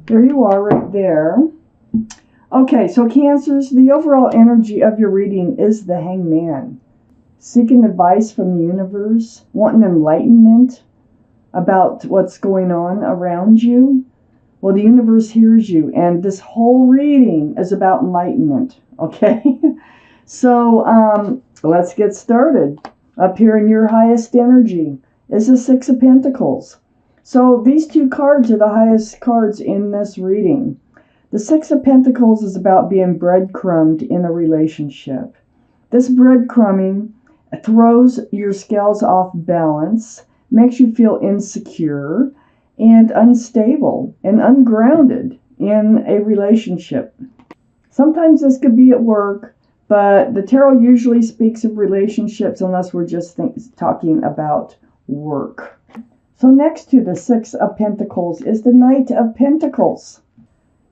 There you are right there. Okay, so Cancers, the overall energy of your reading is the Hangman. Seeking advice from the universe, wanting enlightenment about what's going on around you. Well, the universe hears you, and this whole reading is about enlightenment, okay? So let's get started. Up here in your highest energy is the Six of Pentacles. So these two cards are the highest cards in this reading. The Six of Pentacles is about being breadcrumbed in a relationship. This breadcrumbing throws your scales off balance, makes you feel insecure and unstable and ungrounded in a relationship. Sometimes this could be at work, but the tarot usually speaks of relationships unless we're just talking about work. So next to the Six of Pentacles is the Knight of Pentacles.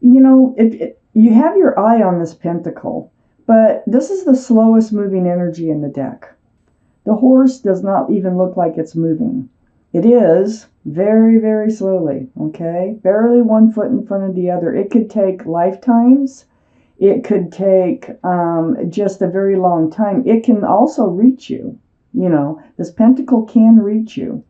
You know, if you have your eye on this pentacle, but this is the slowest moving energy in the deck. The horse does not even look like it's moving. It is very, very slowly, okay? Barely one foot in front of the other. It could take lifetimes. It could take just a very long time. It can also reach you. You know, this pentacle can reach you.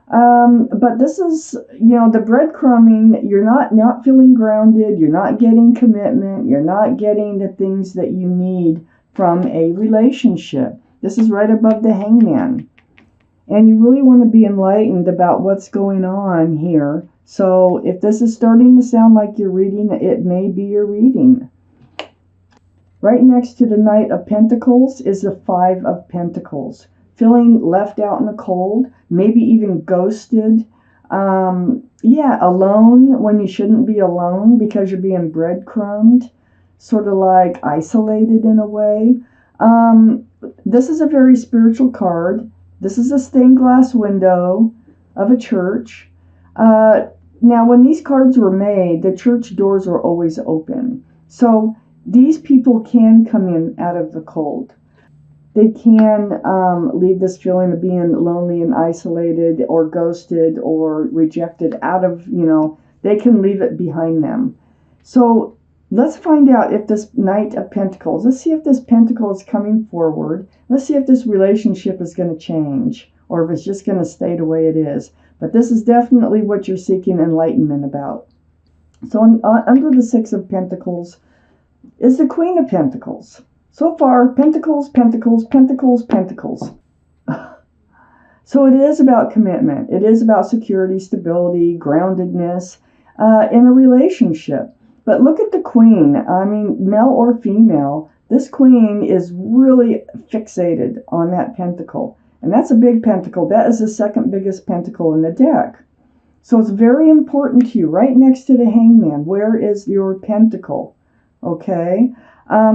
But this is, you know, the breadcrumbing. You're not feeling grounded. You're not getting commitment. You're not getting the things that you need from a relationship. This is right above the Hangman. And you really want to be enlightened about what's going on here. So if this is starting to sound like you're reading, it may be your reading. Right next to the Knight of Pentacles is the Five of Pentacles. Feeling left out in the cold, maybe even ghosted. Alone when you shouldn't be alone because you're being breadcrumbed. Sort of like isolated in a way. This is a very spiritual card. This is a stained glass window of a church. Now, when these cards were made, the church doors were always open. So these people can come in out of the cold. They can leave this feeling of being lonely and isolated or ghosted or rejected out of, you know, they can leave it behind them. So let's find out if this Knight of Pentacles, let's see if this pentacle is coming forward. Let's see if this relationship is going to change or if it's just going to stay the way it is. But this is definitely what you're seeking enlightenment about. So under the Six of Pentacles is the Queen of Pentacles. So far, Pentacles, Pentacles, Pentacles, Pentacles. So it is about commitment. It is about security, stability, groundedness in a relationship. But look at the Queen. I mean, male or female, this Queen is really fixated on that pentacle. And that's a big pentacle. That is the second biggest pentacle in the deck. So it's very important to you. Right next to the Hangman, where is your pentacle? Okay.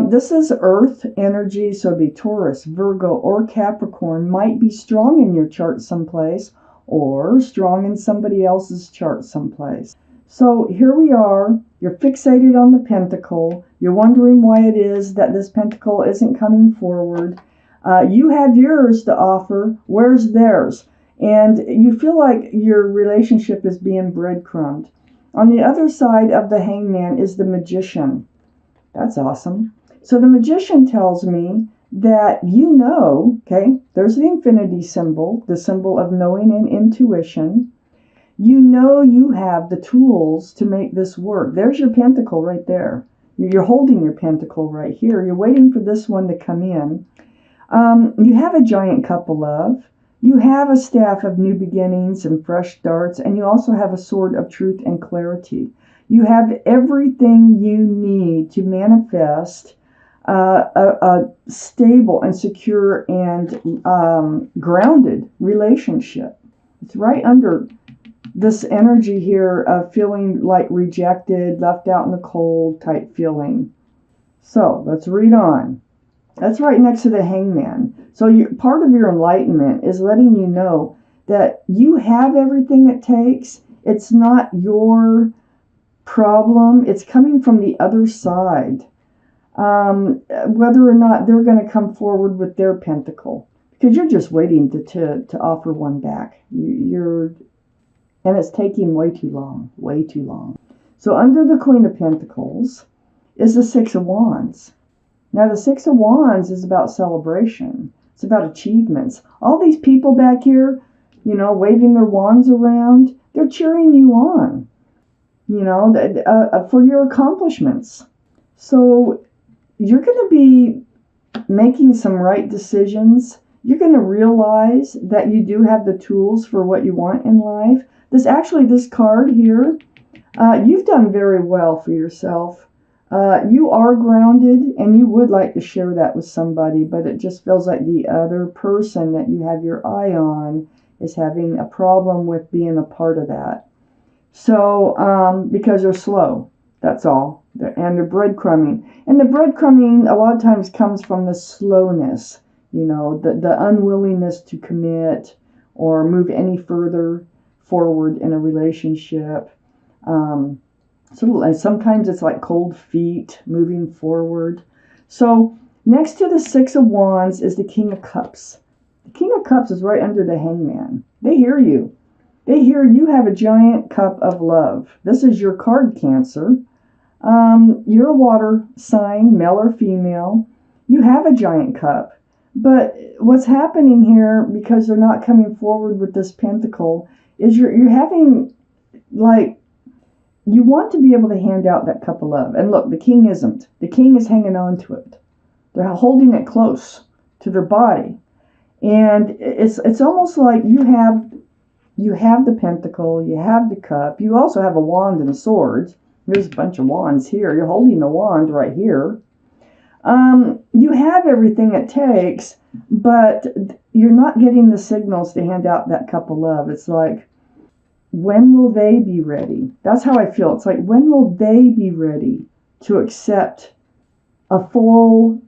This is Earth energy, so it'd be Taurus, Virgo, or Capricorn. Might be strong in your chart someplace, or strong in somebody else's chart someplace. So here we are. You're fixated on the pentacle. You're wondering why it is that this pentacle isn't coming forward. You have yours to offer. Where's theirs? And you feel like your relationship is being breadcrumbed. On the other side of the Hangman is the Magician. That's awesome. So the Magician tells me that you know, okay, there's the infinity symbol, the symbol of knowing and intuition. You know you have the tools to make this work. There's your pentacle right there. You're holding your pentacle right here. You're waiting for this one to come in. You have a giant cup of love. You have a staff of new beginnings and fresh starts, and you also have a sword of truth and clarity. You have everything you need to manifest a stable and secure and grounded relationship. It's right under this energy here of feeling like rejected, left out in the cold type feeling. So let's read on. That's right next to the Hangman. So part of your enlightenment is letting you know that you have everything it takes. It's not your problem. It's coming from the other side. Whether or not they're going to come forward with their pentacle. Because you're just waiting to offer one back. And it's taking way too long. Way too long. So under the Queen of Pentacles is the Six of Wands. Now the Six of Wands is about celebration. It's about achievements. All these people back here, waving their wands around, they're cheering you on, for your accomplishments. So you're going to be making some right decisions. You're going to realize that you do have the tools for what you want in life. This card here, you've done very well for yourself. You are grounded, and you would like to share that with somebody, but it just feels like the other person that you have your eye on is having a problem with being a part of that. So, because they're slow, that's all. And they're breadcrumbing. And the breadcrumbing a lot of times comes from the slowness, the unwillingness to commit or move any further forward in a relationship. So sometimes it's like cold feet moving forward. So next to the Six of Wands is the King of Cups. The King of Cups is right under the Hangman. They hear you. They hear you have a giant cup of love. This is your card, Cancer. You're a water sign, male or female. You have a giant cup. But what's happening here, because they're not coming forward with this pentacle, is you're having, you want to be able to hand out that cup of love. And look, the king isn't. The king is hanging on to it. They're holding it close to their body. And it's almost like you have the pentacle, you have the cup, you also have a wand and a sword. There's a bunch of wands here. You're holding the wand right here. You have everything it takes, but you're not getting the signals to hand out that cup of love. It's like, when will they be ready? That's how I feel. It's like, when will they be ready to accept a full,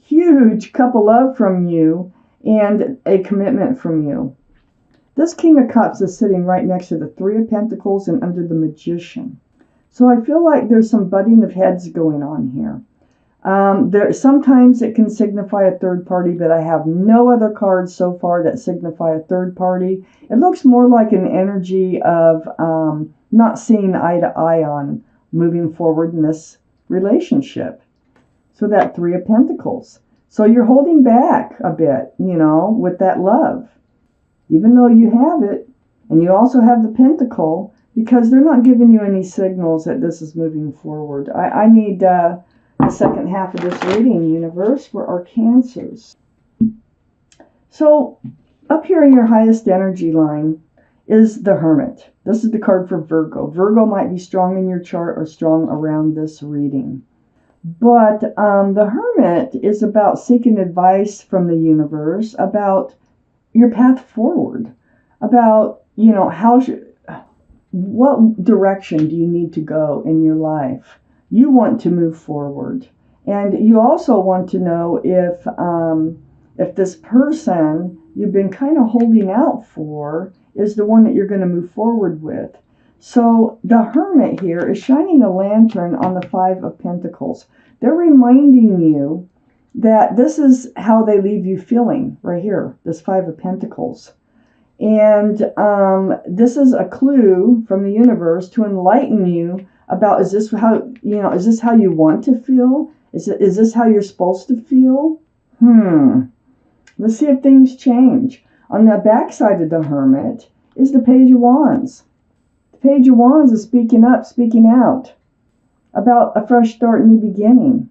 huge cup of love from you and a commitment from you? This King of Cups is sitting right next to the Three of Pentacles and under the Magician. So I feel like there's some butting of heads going on here. Sometimes it can signify a third party, but I have no other cards so far that signify a third party. It looks more like an energy of not seeing eye to eye on moving forward in this relationship. So that Three of Pentacles. So you're holding back a bit, with that love. Even though you have it, and you also have the Pentacle, because they're not giving you any signals that this is moving forward. I need the second half of this reading, universe, for our Cancers. So up here in your highest energy line is the Hermit. This is the card for Virgo. Virgo might be strong in your chart or strong around this reading. But the Hermit is about seeking advice from the universe about your path forward, about, what direction do you need to go in your life? You want to move forward. And you also want to know if this person you've been kind of holding out for is the one that you're going to move forward with. So the Hermit here is shining a lantern on the Five of Pentacles. They're reminding you that this is how they leave you feeling right here, this Five of Pentacles. And this is a clue from the universe to enlighten you about, is this how you want to feel? Is this how you're supposed to feel? Let's see if things change. On the back side of the Hermit is the Page of Wands. The Page of Wands is speaking up, speaking out about a fresh start, new beginning.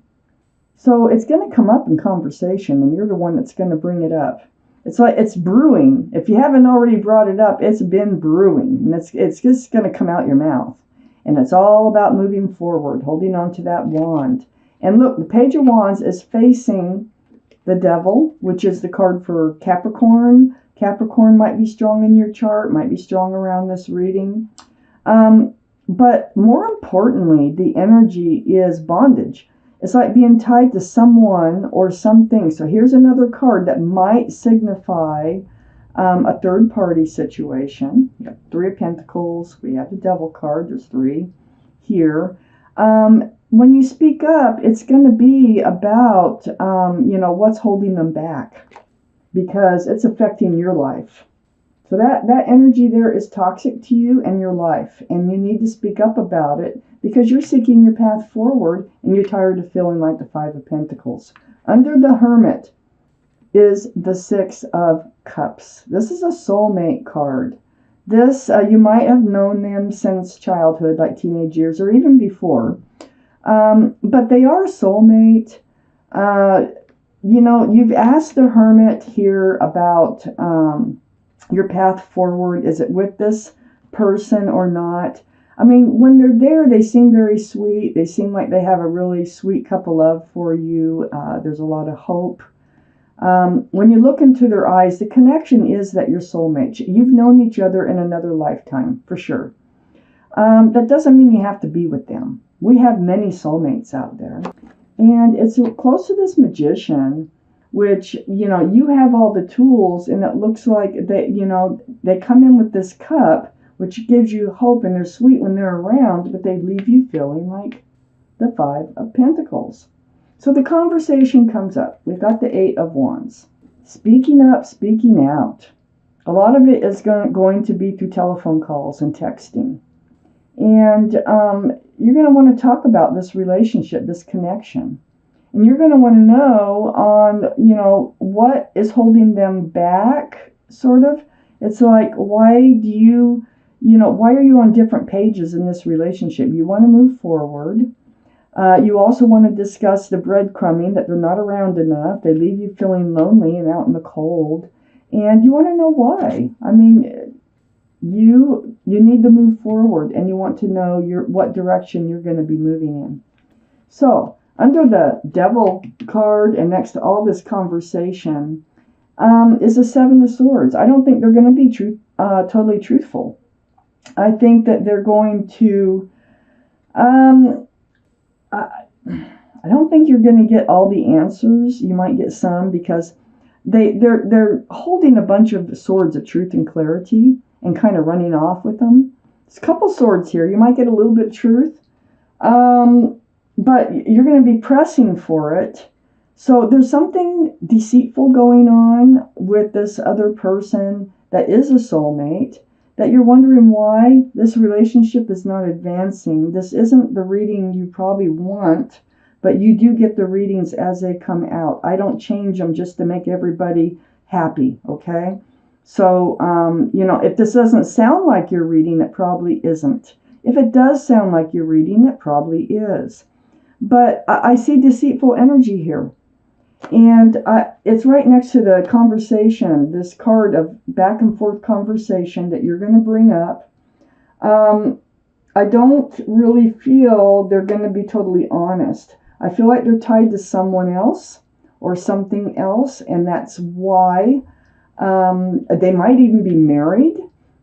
So it's going to come up in conversation, and you're the one that's going to bring it up. It's like it's brewing. If you haven't already brought it up, it's been brewing, and it's just going to come out your mouth. And it's all about moving forward, holding on to that wand. And look, the Page of Wands is facing the Devil, which is the card for Capricorn. Capricorn might be strong in your chart, might be strong around this reading. But more importantly, the energy is bondage. It's like being tied to someone or something. So here's another card that might signify a third party situation. We have Three of Pentacles. We have the Devil card. There's three here. When you speak up, it's going to be about, what's holding them back, because it's affecting your life. So that energy there is toxic to you and your life, and you need to speak up about it because you're seeking your path forward and you're tired of feeling like the Five of Pentacles. Under the Hermit is the Six of Cups. This is a soulmate card. This, you might have known them since childhood, like teenage years or even before. But they are a soulmate. You've asked the Hermit here about your path forward. Is it with this person or not? I mean, when they're there, they seem very sweet. They seem like they have a really sweet cup of love for you. There's a lot of hope. When you look into their eyes, the connection is that you're soulmates. You've known each other in another lifetime, for sure. That doesn't mean you have to be with them. We have many soulmates out there. And it's close to this Magician, which, you have all the tools, and it looks like they come in with this cup, which gives you hope, and they're sweet when they're around, but they leave you feeling like the Five of Pentacles. So the conversation comes up. We've got the Eight of Wands. Speaking up, speaking out. A lot of it is going to be through telephone calls and texting. And you're going to want to talk about this relationship, this connection. And you're going to want to know on, what is holding them back, sort of. It's like, why are you on different pages in this relationship? You want to move forward. You also want to discuss the breadcrumbing, that they're not around enough. They leave you feeling lonely and out in the cold. And you want to know why. I mean, you need to move forward, and you want to know what direction you're going to be moving in. So, under the Devil card and next to all this conversation is the Seven of Swords. I don't think they're going to be totally truthful. I think that they're going to... I don't think you're going to get all the answers. You might get some because they're holding a bunch of swords of truth and clarity and kind of running off with them. There's a couple swords here. You might get a little bit of truth, but you're going to be pressing for it. So there's something deceitful going on with this other person that is a soulmate, that you're wondering why this relationship is not advancing. This isn't the reading you probably want, but you do get the readings as they come out. I don't change them just to make everybody happy, okay? So, if this doesn't sound like you're reading, it probably isn't. If it does sound like you're reading, it probably is. But I see deceitful energy here. And it's right next to the conversation, this card of back and forth conversation that you're going to bring up. I don't really feel they're going to be totally honest. I feel like they're tied to someone else or something else, and that's why they might even be married.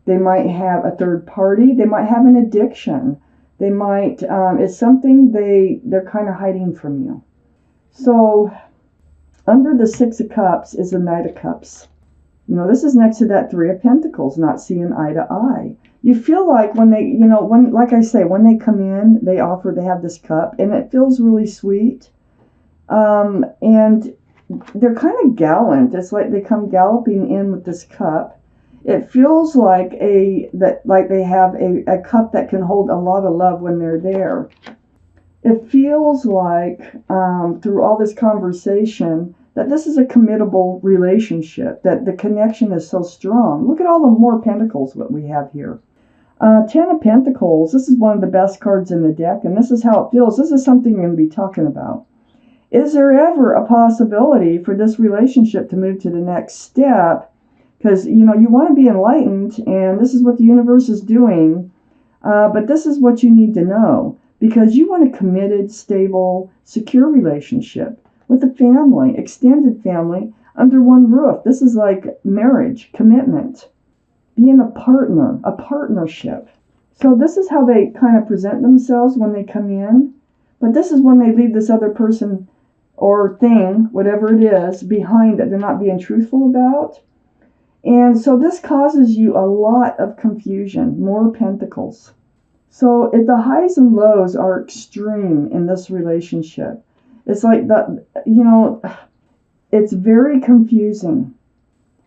They might have a third party. They might have an addiction. They might, it's something they're kind of hiding from you. So... under the Six of Cups is the Knight of Cups. This is next to that Three of Pentacles, not seeing eye to eye. You feel like when they, like I say, when they come in, they offer to have this cup, and it feels really sweet. And they're kind of gallant. It's like they come galloping in with this cup. It feels like they have a cup that can hold a lot of love when they're there. It feels like, through all this conversation, that this is a committable relationship, that the connection is so strong. Look at all the more pentacles that we have here. Ten of Pentacles, this is one of the best cards in the deck, and this is how it feels. This is something you're going to be talking about. Is there ever a possibility for this relationship to move to the next step? Because, you want to be enlightened, and this is what the universe is doing, but this is what you need to know. Because you want a committed, stable, secure relationship with a family, extended family, under one roof. This is like marriage, commitment, being a partner, a partnership. So this is how they kind of present themselves when they come in. But this is when they leave this other person or thing, whatever it is, behind that they're not being truthful about. And so this causes you a lot of confusion, more pentacles. So the highs and lows are extreme in this relationship. It's like it's very confusing.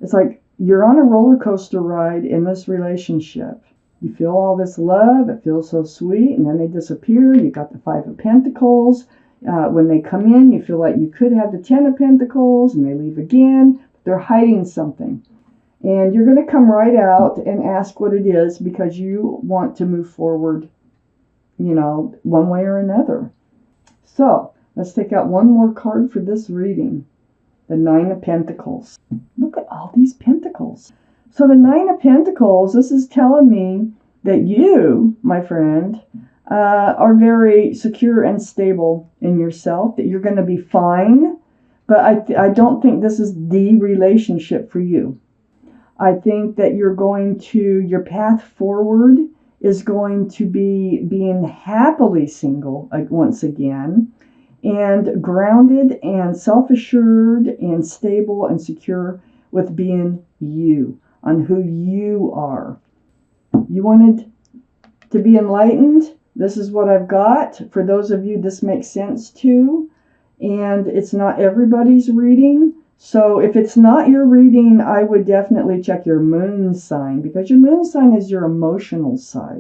It's like you're on a roller coaster ride in this relationship. You feel all this love, it feels so sweet, and then they disappear. You got the Five of Pentacles. When they come in, you feel like you could have the Ten of Pentacles, and they leave again. They're hiding something. And you're going to come right out and ask what it is because you want to move forward, one way or another. So, let's take out one more card for this reading. The Nine of Pentacles. Look at all these pentacles. So the Nine of Pentacles, this is telling me that you, my friend, are very secure and stable in yourself, that you're going to be fine. But I don't think this is the relationship for you. I think that your path forward is going to be being happily single once again, and grounded and self-assured and stable and secure with being you, on who you are. You wanted to be enlightened? This is what I've got. For those of you this makes sense to, and it's not everybody's reading. So if it's not your reading, I would definitely check your moon sign, because your moon sign is your emotional side.